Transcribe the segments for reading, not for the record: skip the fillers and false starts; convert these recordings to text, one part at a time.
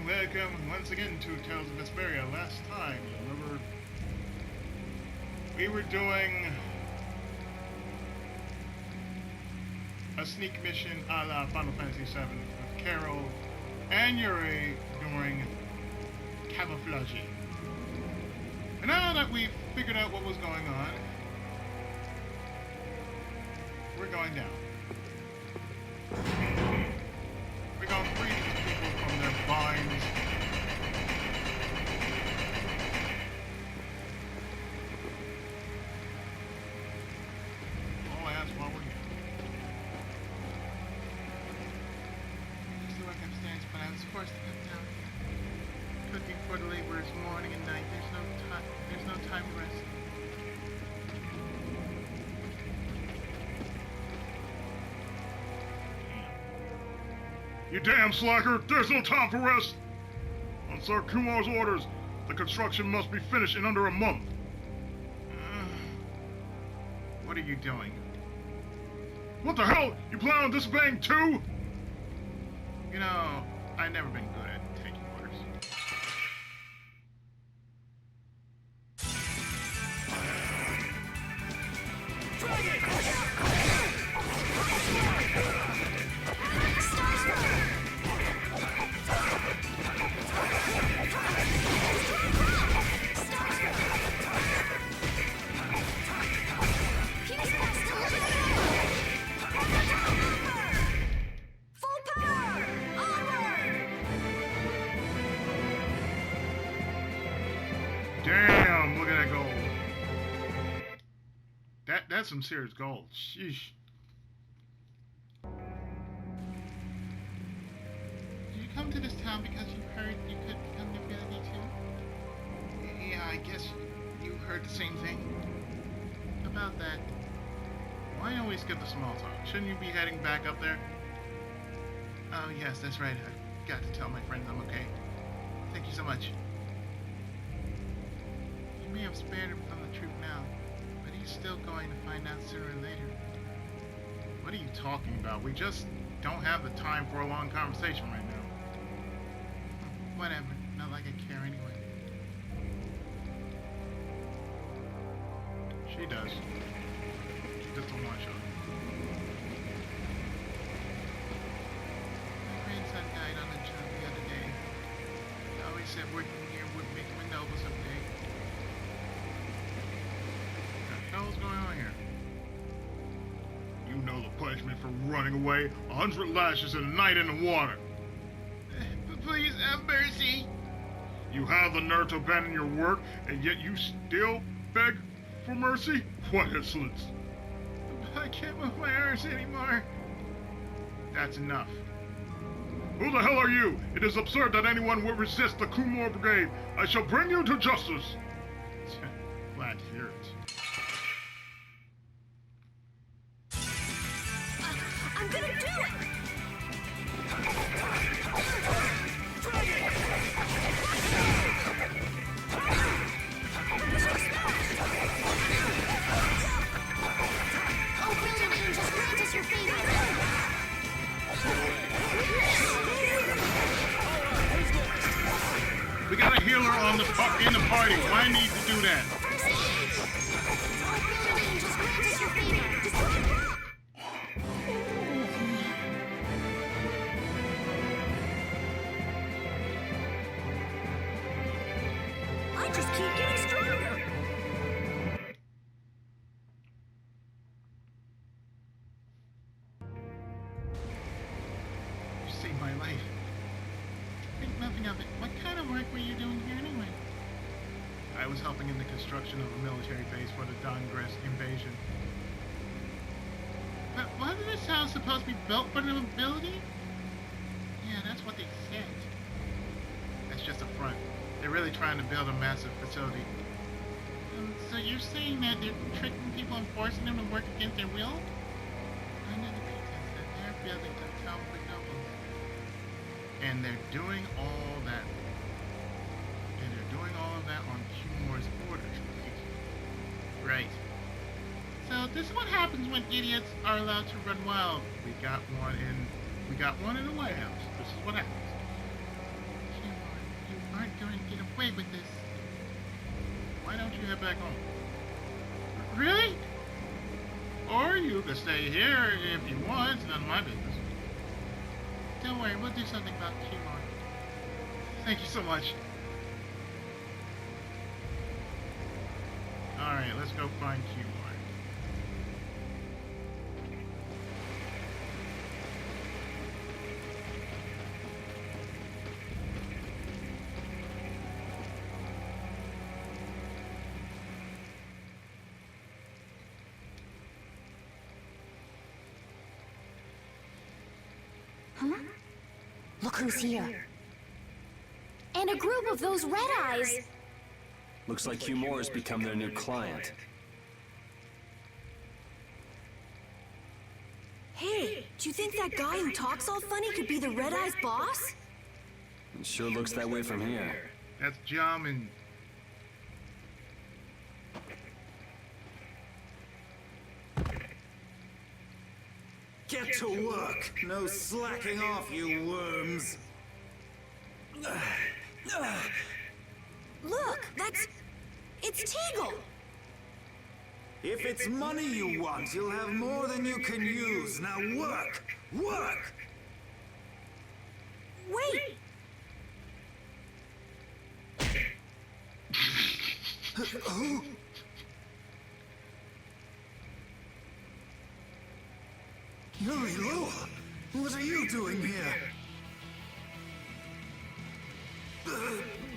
welcome once again to Tales of Vesperia. Last time, remember, we were doing a sneak mission a la Final Fantasy VII with Carol and Yuri during camouflaging. And now that we've figured out what was going on, we're going down. We're going to free these people from their binds. All I ask while we're here. Just the work upstairs, but I was forced to come down here. Cooking for the laborers morning and night. There's no time to rest. You damn slacker! There's no time for rest! On Sir Kumar's orders, the construction must be finished in under a month. What are you doing? What the hell? You plan on disobeying too? You know, I've never been good at taking orders. Damn, look at that gold. That's some serious gold. Sheesh. Did you come to this town because you heard you could become the ability too? Yeah, I guess you heard the same thing. About that, why always skip the small talk? Shouldn't you be heading back up there? Oh yes, that's right. I've got to tell my friends I'm okay. Thank you so much. You may have spared him from the truth now, but he's still going to find out sooner or later. What are you talking about? We just don't have the time for a long conversation right now. Whatever. Not like I care anyway. She does. She just don't want to show it. My grandson died on the job the other day. I always said working here would make him a noble someday. What the hell's going on here? You know the punishment for running away. 100 lashes and a night in the water. Please have mercy. You have the nerve to abandon your work, and yet you still beg for mercy? What insolence! I can't move my arms anymore. That's enough. Who the hell are you? It is absurd that anyone would resist the Kumar Brigade. I shall bring you to justice. Glad to hear it. I'm gonna do it! Oh, brilliant angels, grant us your favor! We got a healer in the party. Why need to do that? Oh, brilliant angels, grant us your favor! I just keep getting stronger! You saved my life. Think nothing of it. What kind of work were you doing here anyway? I was helping in the construction of a military base for the Dongress invasion. But wasn't this house supposed to be built for the nobility? Yeah, that's what they said. That's just a front. They're really trying to build a massive facility. So you're saying that they're tricking people and forcing them to work against their will? Under the pretense that they're building a town for nobles. And they're doing all that. And they're doing all of that on Kumar's orders, right? Right. So this is what happens when idiots are allowed to run wild. We got one in the White House. This is what happens. aren't going to get away with this. Why don't you head back home? Really? Or you could stay here if you want. It's none of my business. Don't worry, we'll do something about Heilord. Thank you so much. Alright, let's go find Heilord. Huh? Look who's here. And a group of those red eyes. Looks like Heilord has become their new client. Hey, do you think that guy who talks all funny could be the Red Eye's boss? It sure looks that way from here. That's Jum and... Get to work! No slacking off, you worms! Look, it's Teagle! If it's money you want, you'll have more than you can use. Now work! Work! Wait! Who? Yuri, what are you doing here?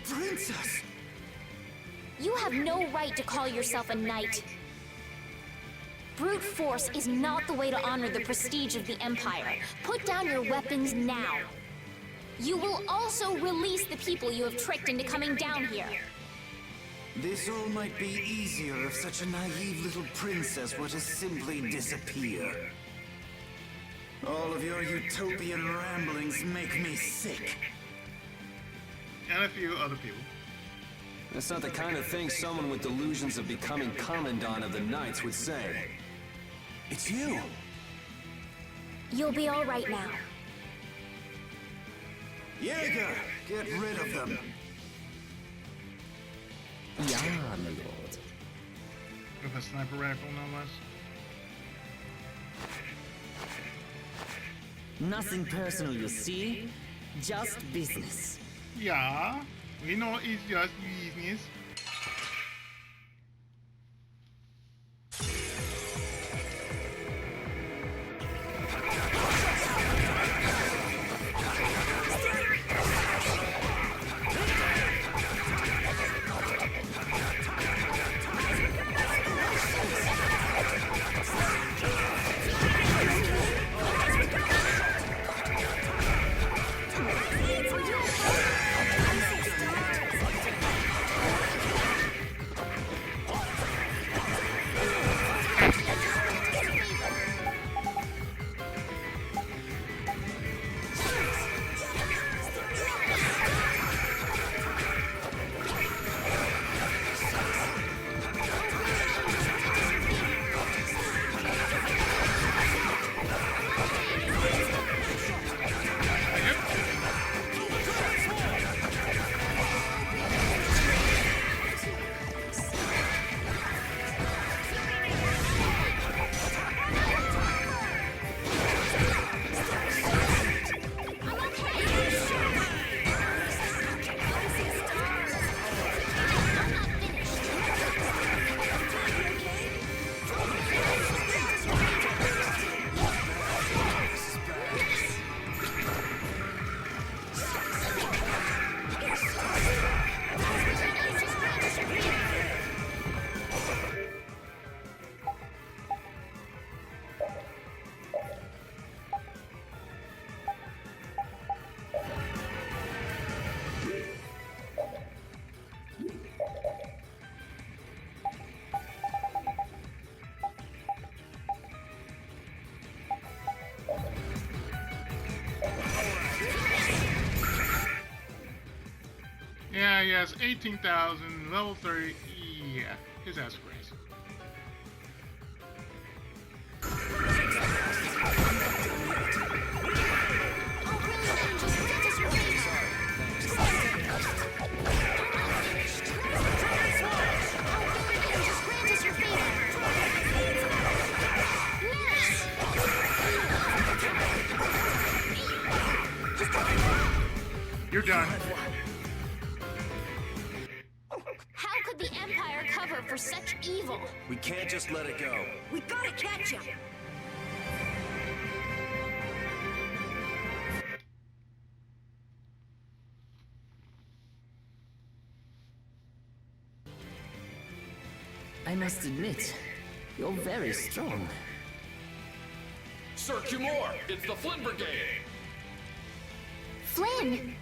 Princess! You have no right to call yourself a knight. Brute force is not the way to honor the prestige of the Empire. Put down your weapons now. You will also release the people you have tricked into coming down here. This all might be easier if such a naive little princess were to simply disappear. All of your utopian ramblings make me sick. and a few other people. That's not the kind of thing someone with delusions of becoming Commandant of the Knights would say. It's you! You'll be all right now. Jaeger, get rid of them. Ja, my lord. With a sniper rifle, no less. Nothing personal, you see? Just business. Yeah, we know it's just business. Yeah, he has 18,000, level 30. Yeah, his ass crazy. You're done. How could the Empire cover for such evil? We can't just let it go. We gotta catch him! I must admit, you're very strong. Sir Cumore, it's the Flynn Brigade! Flynn!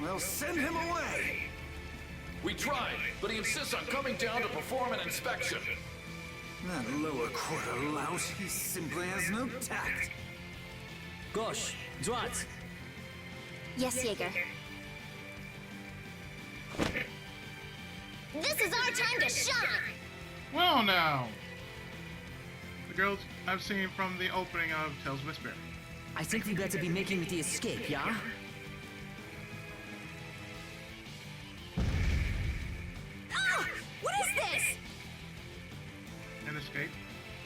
Well, send him away! We tried, but he insists on coming down to perform an inspection. That lower quarter lout, he simply has no tact. Gosh, droite. Yes, Jaeger. This is our time to shine! Well, now. The girls I've seen from the opening of Tales of Vesperia. I think we better be making the escape, yeah? Ah! What is this? An escape.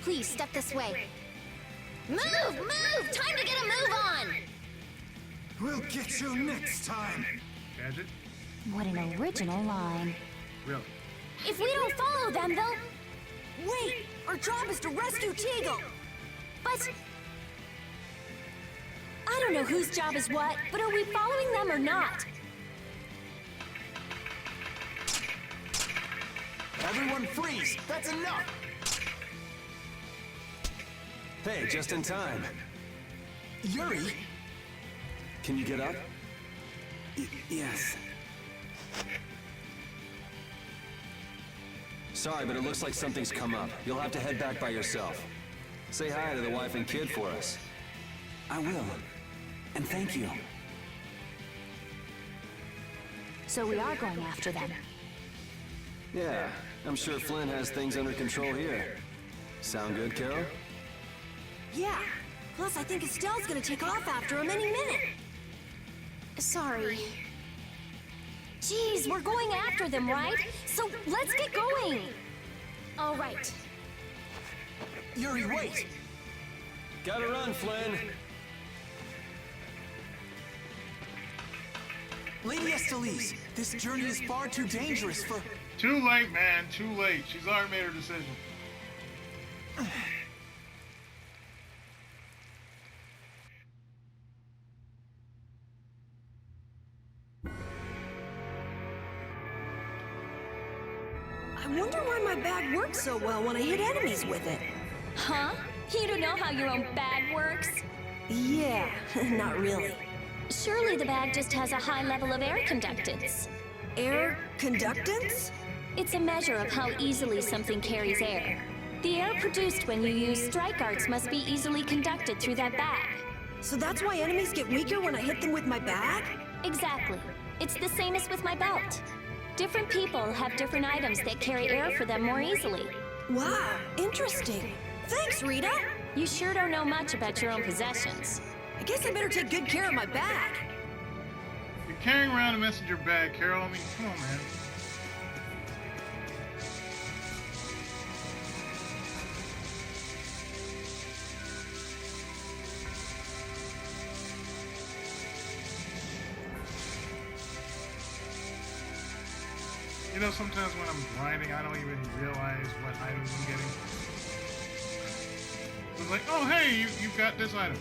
Please step this way. Move! Move! Time to get a move on! We'll get you next time. Gadget? What an original line. Really? If we don't follow them, they'll... Wait! Our job is to rescue Teagle! But... I don't know whose job is what, but are we following them or not? Everyone freeze! That's enough! Hey, just in time. Yuri? Can you get up? Yes. Sorry, but it looks like something's come up. You'll have to head back by yourself. Say hi to the wife and kid for us. I will. And thank you. So we are going after them. Yeah, I'm sure Flynn has things under control here. Sound good, Carol? Yeah. Plus, I think Estelle's gonna take off after him any minute. Sorry. Jeez, we're going after them, right? So let's get going! All right. Yuri, wait! Gotta run, Flynn! Lady Estellise, this journey is far too dangerous for... Too late, man. Too late. She's already made her decision. I wonder why my bag works so well when I hit enemies with it. Huh? You don't know how your own bag works? Yeah, not really. Surely the bag just has a high level of air conductance. Air conductance? It's a measure of how easily something carries air. The air produced when you use strike arts must be easily conducted through that bag. So that's why enemies get weaker when I hit them with my bag? Exactly. It's the same as with my belt. Different people have different items that carry air for them more easily. Wow, interesting. Thanks, Rita. You sure don't know much about your own possessions. I guess I better take good care of my bag. You're carrying around a messenger bag, Carol. I mean, come on, man. You know, sometimes when I'm grinding, I don't even realize what items I'm getting. It's like, oh, hey, you've got this item.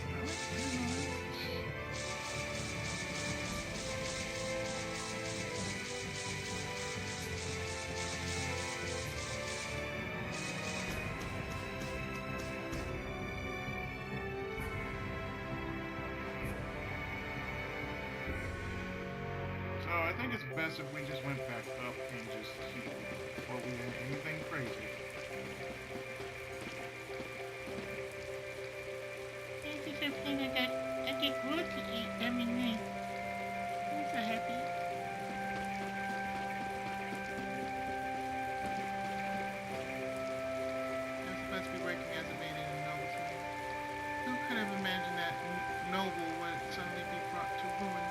So I think it's best if we just went back up and just healed before we did anything crazy. This is something I get good to eat every night. I'm so happy. I'm supposed to be working as a maiden in Noble's home. Who could have imagined that Noble would suddenly be brought to ruin?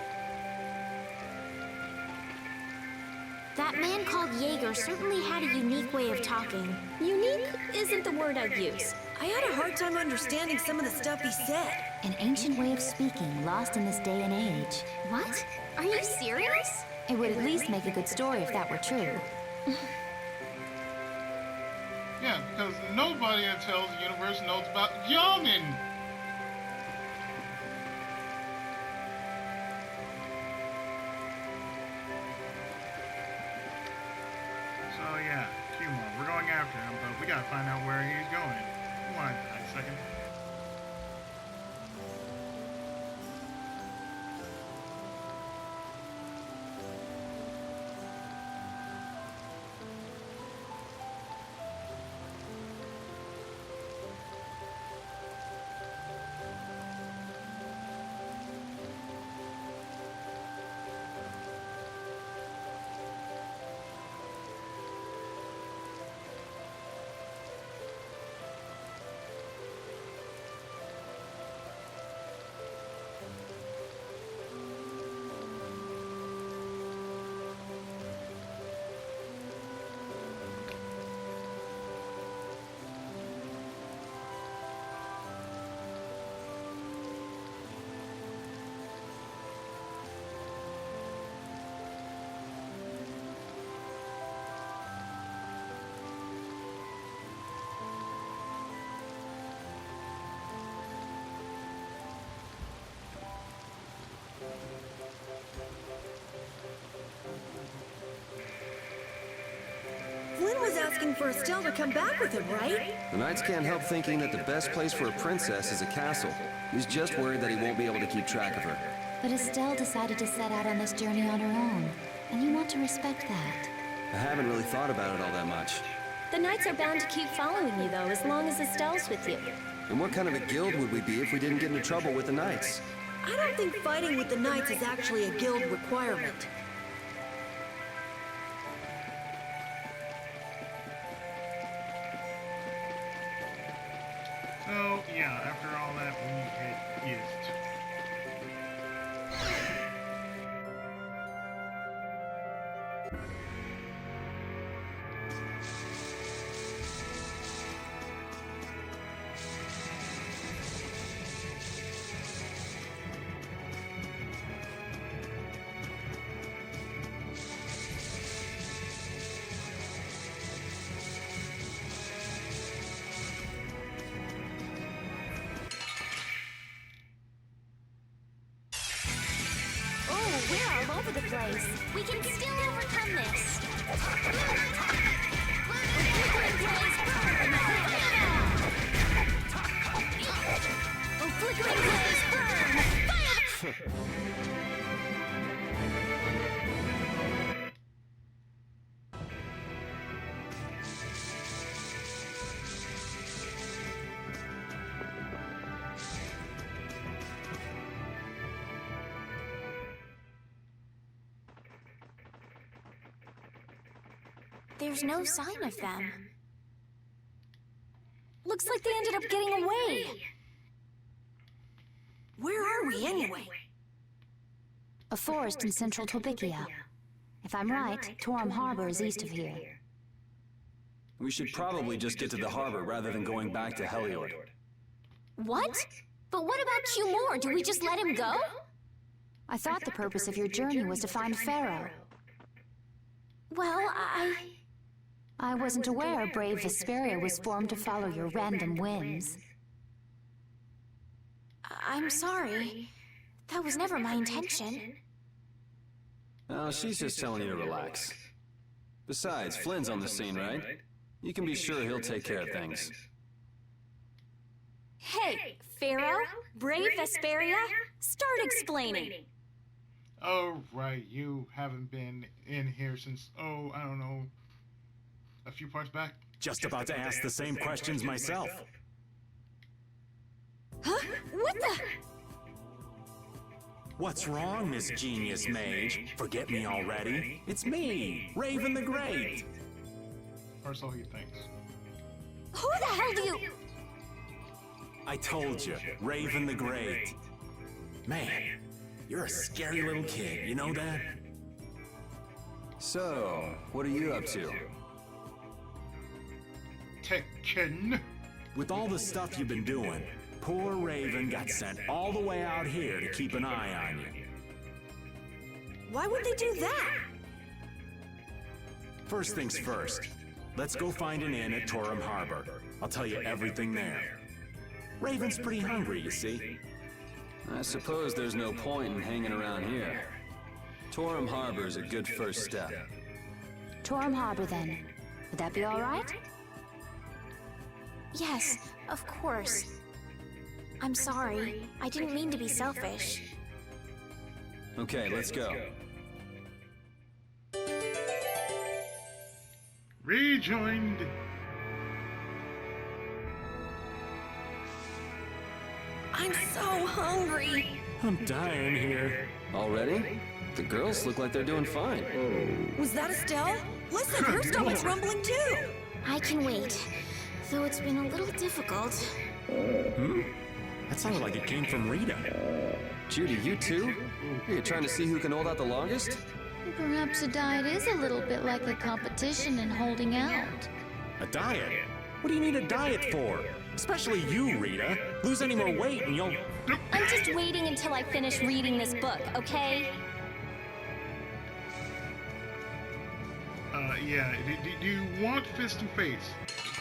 That man called Jaeger certainly had a unique way of talking. Unique isn't the word I'd use. I had a hard time understanding some of the stuff he said. An ancient way of speaking lost in this day and age. What? Are you serious? It would at least make a good story if that were true. Yeah, because nobody in Tales of the Universe knows about Yamen. So yeah, Kumar, we're going after him, but we gotta find out where he's going. Come on, a second. Flynn was asking for Estelle to come back with him, right? The Knights can't help thinking that the best place for a princess is a castle. He's just worried that he won't be able to keep track of her. But Estelle decided to set out on this journey on her own, and you want to respect that. I haven't really thought about it all that much. The Knights are bound to keep following you, though, as long as Estelle's with you. And what kind of a guild would we be if we didn't get into trouble with the Knights? I don't think fighting with the Knights is actually a guild requirement. So yeah, after all that, we head east. We're all over the place. We can still overcome this. Flickering blaze, burn! Fire! There's no sign of them. Looks like they ended up getting away. Where are we, anyway? A forest in central Tobikia. If I'm right, Torum Harbor is east of here. We should probably just get to the harbor rather than going back to Heilord. What? But what about Kumor? Do we just let him go? I thought the purpose of your journey was to find Pharaoh. Well, I wasn't aware brave Vesperia was formed to follow your random whims. I'm sorry. That was never my intention. Oh, she's just telling you to relax. Besides, Flynn's on the scene, right? You can be sure he'll take care of things. Hey, Pharaoh? Brave Vesperia? Start explaining. Oh, right, you haven't been in here since, I don't know, a few parts back. Just about to ask the same questions myself. Huh? What the? What's wrong, Miss Genius Mage? Forget me already? It's me, Raven the Great. Or so he thinks. Who the hell do you... I told you, Raven the Great. Man, you're a scary little kid, you know that? So, what are you up to? Tekken. With all the stuff you've been doing, Poor Raven got sent all the way out here to keep an eye on you. Why would they do that? First things first, let's go find an inn at Torum Harbor. I'll tell you everything there. Raven's pretty hungry, you see. I suppose there's no point in hanging around here. Torum Harbor is a good first step. Torum Harbor, then. Would that be all right? Yes, of course. I'm sorry. I didn't mean to be selfish. Okay, let's go. Rejoined. I'm so hungry. I'm dying here. Already? The girls look like they're doing fine. Was that Estelle? Listen, her stomach's rumbling too. I can wait. Though it's been a little difficult. That sounded like it came from Rita. Judy, you too? Are you trying to see who can hold out the longest? Perhaps a diet is a little bit like a competition in holding out. A diet? What do you need a diet for? Especially you, Rita. Lose any more weight and you'll... I'm just waiting until I finish reading this book, okay? Yeah. Do you want fist to face?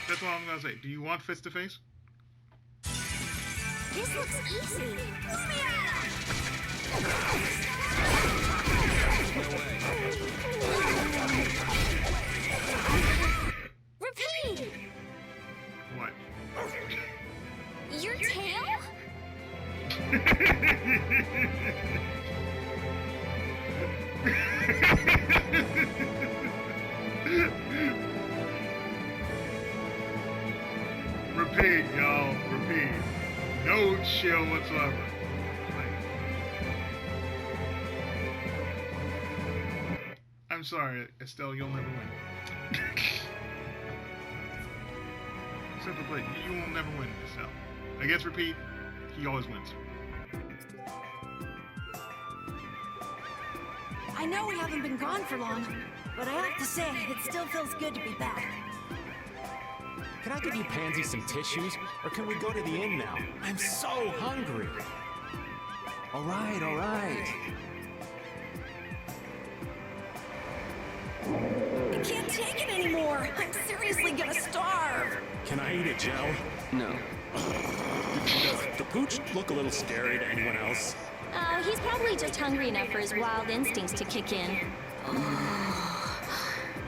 That's all I'm gonna say. Do you want fist to face? This looks easy. Repeat! What? Your tail? Repeat, y'all. Repeat. No chill whatsoever. I'm sorry, Estelle, you'll never win. Simply put, you will never win, Estelle. Against Repeat, he always wins. I know we haven't been gone for long, but I have to say, it still feels good to be back. Can I give you Pansy some tissues? Or can we go to the inn now? I'm so hungry. All right, all right. I can't take it anymore. I'm seriously gonna starve. Can I eat it, Joe? No. Does the pooch look a little scary to anyone else? Oh, he's probably just hungry enough for his wild instincts to kick in.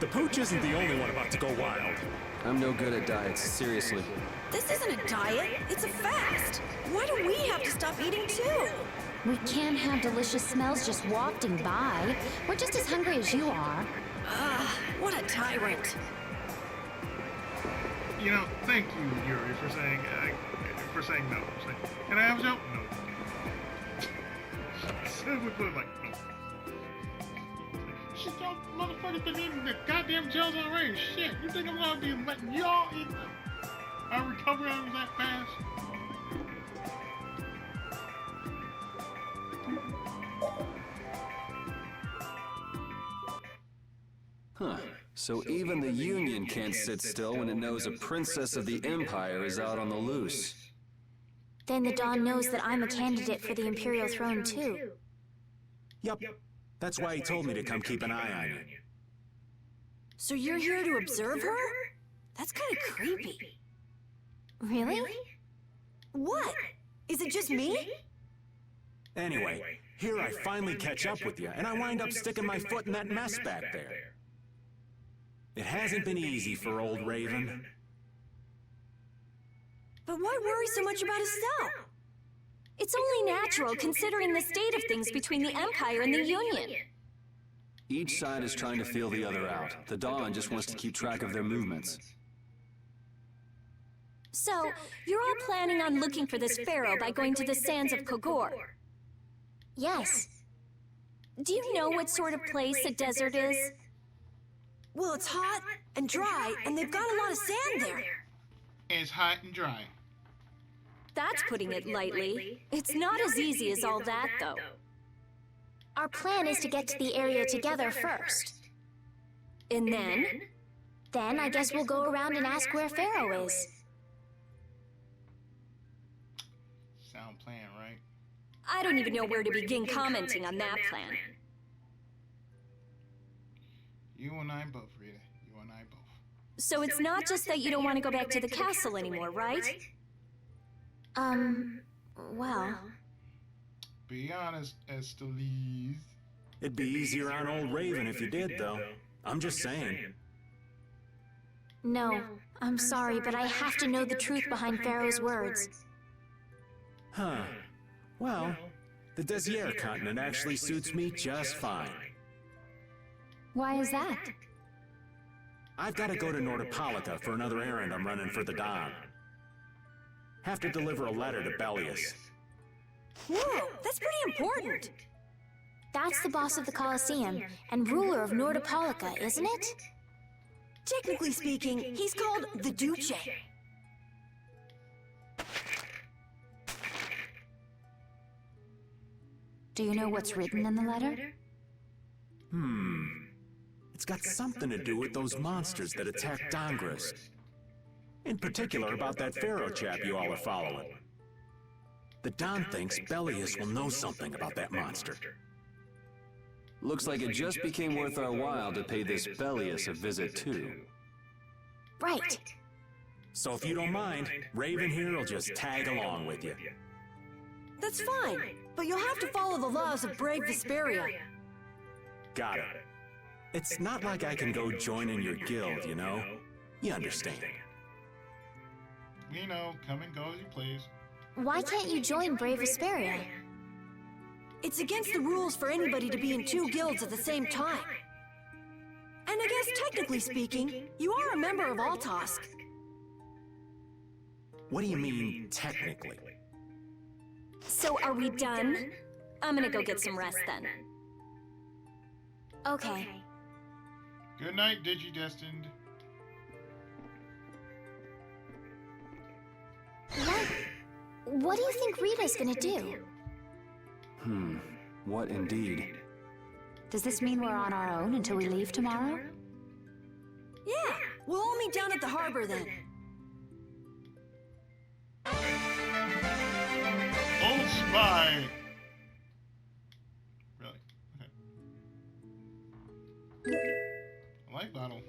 The pooch isn't the only one about to go wild. I'm no good at diets, seriously. This isn't a diet, it's a fast. Why do we have to stop eating too? We can't have delicious smells just wafting by. We're just as hungry as you are. What a tyrant. You know, thank you, Yuri, for saying no. Saying, can I have a joke? No. Simply put, like, no. Shit, y'all motherfuckers been eating the goddamn gels already. Shit, you think I'm gonna be letting y'all eat our recovery items that fast? Huh. So even the Union can't sit still when it knows a princess of the Empire is out on the loose. Then the Dawn knows that I'm a candidate for the Imperial throne too. Yup. That's why he told me to come keep an eye on you. So you're here to observe her? That's kind of creepy. Really? What? Is it just me? Anyway, here I finally catch up with you, and I wind up sticking my foot in that mess back there. It hasn't been easy for old Raven. But why worry so much about Estelle? It's only natural considering the state of things between the Empire and the Union. Each side is trying to feel the other out. The Dawn just wants to keep track of their movements. So, you're all planning on looking for this pharaoh by going to the sands of Kogor? Yes. Do you know what sort of place a desert is? Well, it's hot and dry, and they've got a lot of sand there. It's hot and dry. That's putting it lightly. It's not as easy as all that, though. Our plan is to get to the area together first. And then? Then I guess we'll go around and ask where Pharaoh is. I don't even know where to begin commenting on that plan. You and I both, Rita. You and I both. So it's not just that you don't want to go back to the castle anymore, right? Well... Be honest, Esteliz. It'd be easier on old Raven if you did, though. I'm just saying. No, I'm sorry, but I have to know the truth behind Pharaoh's words. Huh. Well, the Desier continent actually suits me just fine. Why is that? I've got to go to Nordopolica for another errand I'm running for the Don. Have to deliver a letter to Bellius. Whoa, that's pretty important. That's the boss of the Colosseum and ruler of Nordopolica, isn't it? Technically speaking, he's called the Duce. Do you know what's written in the letter? It's got something to do with those monsters that attacked Dongris. In particular about that Pharaoh chap you all are following. The Don thinks Bellius will know something about that monster. Looks like it just became worth our while to pay this Bellius a visit too. Right. So if you don't mind, Raven here will just tag along with you. That's fine, but you'll have to follow the laws of brave Vesperia. Got it. It's not like I can go join in your guild, you know? You understand. We know, come and go as you please. Why can't you join Brave Vesperia? It's against the rules for anybody to be in two guilds at the same time. And I guess technically speaking, you are a member of Altosk. What do you mean, technically? So are we done? I'm gonna go get some rest then. Okay. Good night, Digidestined. What do you think Rita's gonna do? What indeed? Does this mean we're on our own until we leave tomorrow? Yeah, we'll all meet down at the harbor then. Old Spy! Really? Okay. I like Bottle.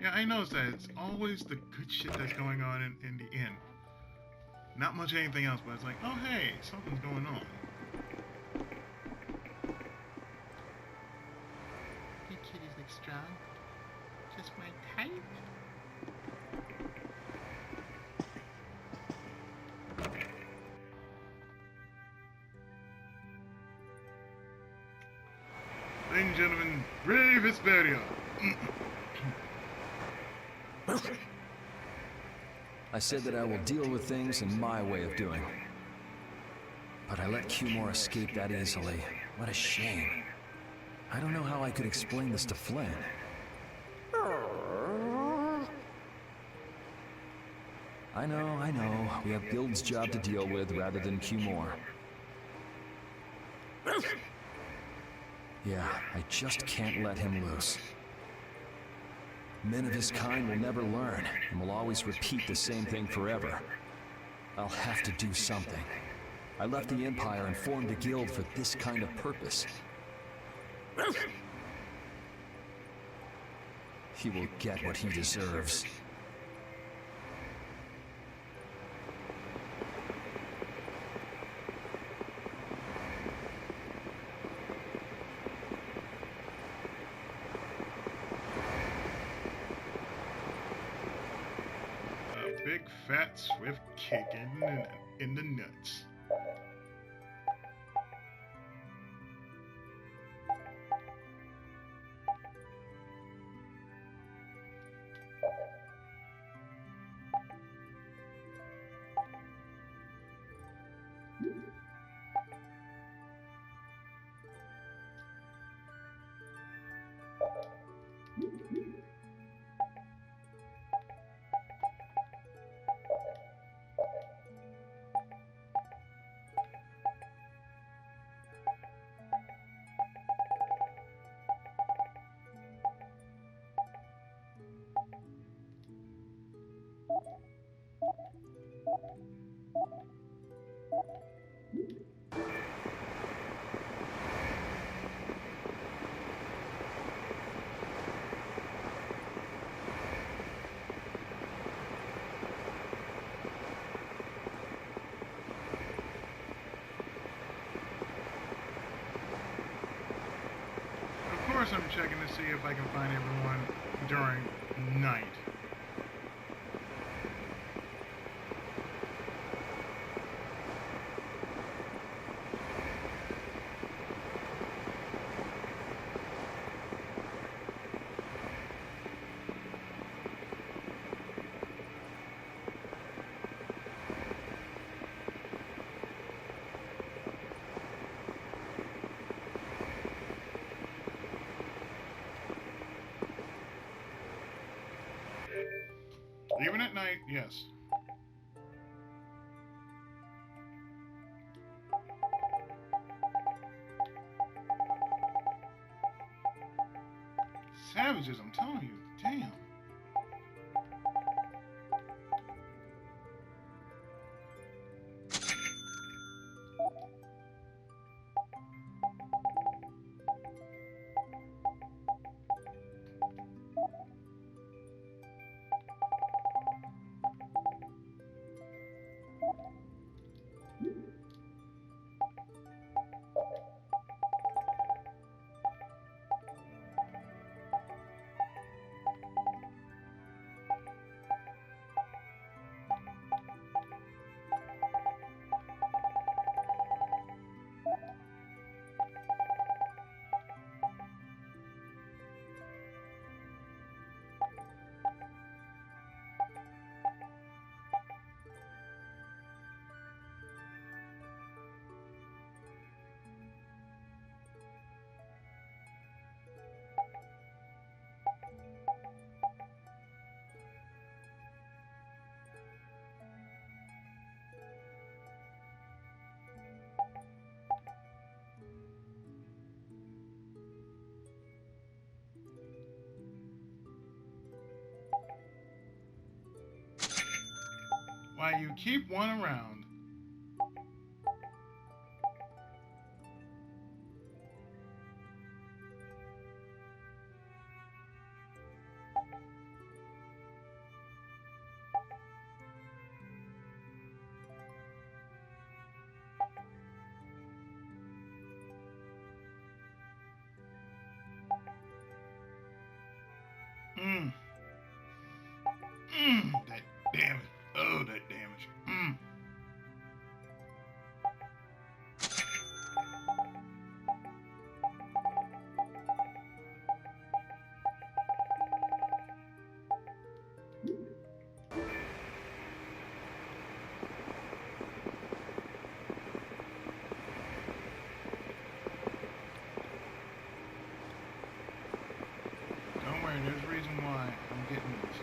Yeah, I noticed that. It's always the good shit that's going on in the inn. Not much anything else, but it's like, oh hey, something's going on. Hey kitties look strong. Just my type. Ladies and gentlemen, brave Vesperia. I said that I will deal with things in my way of doing. But I let Cumore escape that easily. What a shame. I don't know how I could explain this to Flynn. I know. We have Guild's job to deal with rather than Cumore. Yeah, I just can't let him loose. Men of his kind will never learn, and will always repeat the same thing forever. I'll have to do something. I left the Empire and formed a guild for this kind of purpose. He will get what he deserves. Big fat swift kick in the nuts. checking to see if I can find everyone during night. Even at night, yes. Savages, I'm telling you. Damn. Why you keep one around? That damage. Oh, that damage. Don't worry, there's a reason why I'm getting this.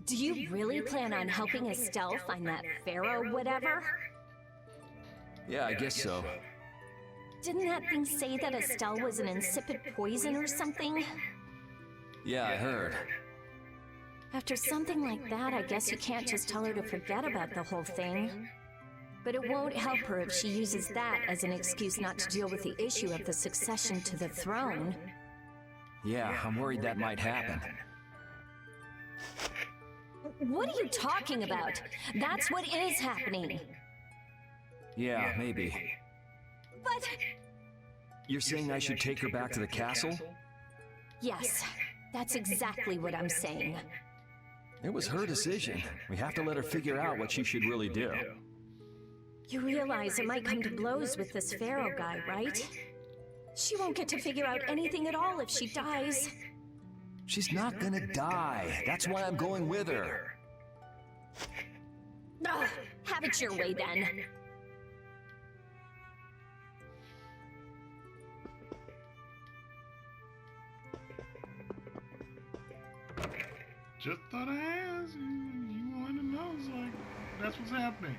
Do you really plan on helping Estelle find that pharaoh whatever? Yeah, I guess so. Didn't that thing say that Estelle was an insipid poison or something? Yeah, I heard. After something like that, I guess you can't just tell her to forget about the whole thing. But it won't help her if she uses that as an excuse not to deal with the issue of the succession to the throne. Yeah, I'm worried that might happen. What are you talking about? That's what is happening. Yeah, maybe. But... You're saying I should take her back to the castle? Yes, that's exactly what I'm saying. It was her decision. We have to let her figure out what she should really do. You realize it might come to blows with this pharaoh guy, right? She won't get to figure out anything at all if she dies. She's not gonna die. That's why I'm going with her. Ugh, have it your way then. Just thought I asked. You wanted to know. It's like, that's what's happening.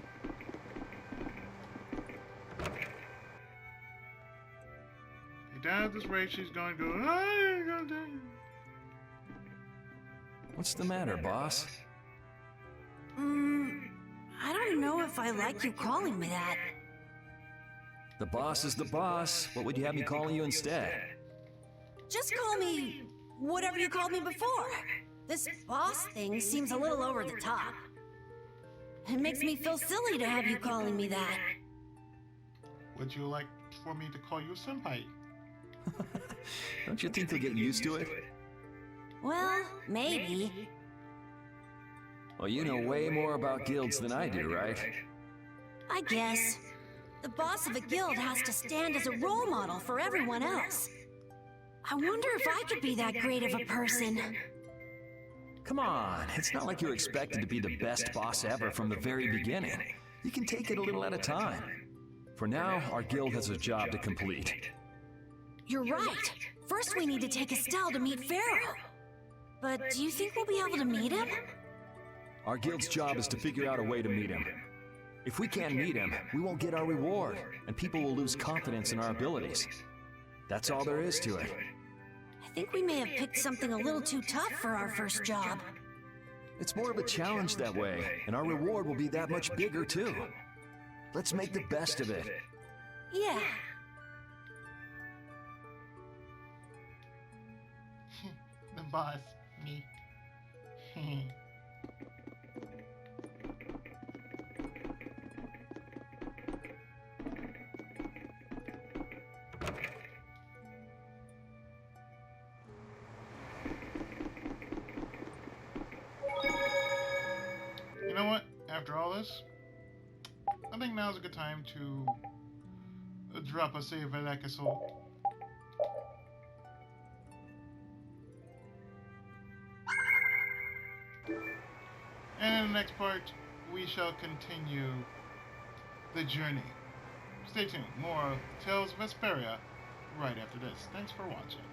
down at this rate, she's going to go, I'm gonna die. What's the matter, boss? I don't know if I like you calling me that. The boss is the boss. What would you have me calling you instead? Just call me whatever you called me before. This boss thing seems a little over the top. It makes me feel silly to have you calling me that. Would you like for me to call you senpai? Don't you think you'll get used to it? Well, maybe. Well, you know way more about guilds than I do, right? I guess. The boss of a guild has to stand as a role model for everyone else. I wonder if I could be that great of a person. Come on, it's not like you're expected to be the best boss ever from the very beginning. You can take it a little at a time. For now, our guild has a job to complete. You're right. First we need to take Estelle to meet Pharaoh. But do you think we'll be able to meet him? Our guild's job is to figure out a way to meet him. If we can't meet him, we won't get our reward, and people will lose confidence in our abilities. That's all there is to it. I think we may have picked something a little too tough for our first job. It's more of a challenge that way, and our reward will be that much bigger too. Let's make the best of it. Yeah. The boss, me. You know what? After all this, I think now's a good time to drop a save at Ekasol. And in the next part, we shall continue the journey. Stay tuned. More of Tales of Vesperia right after this. Thanks for watching.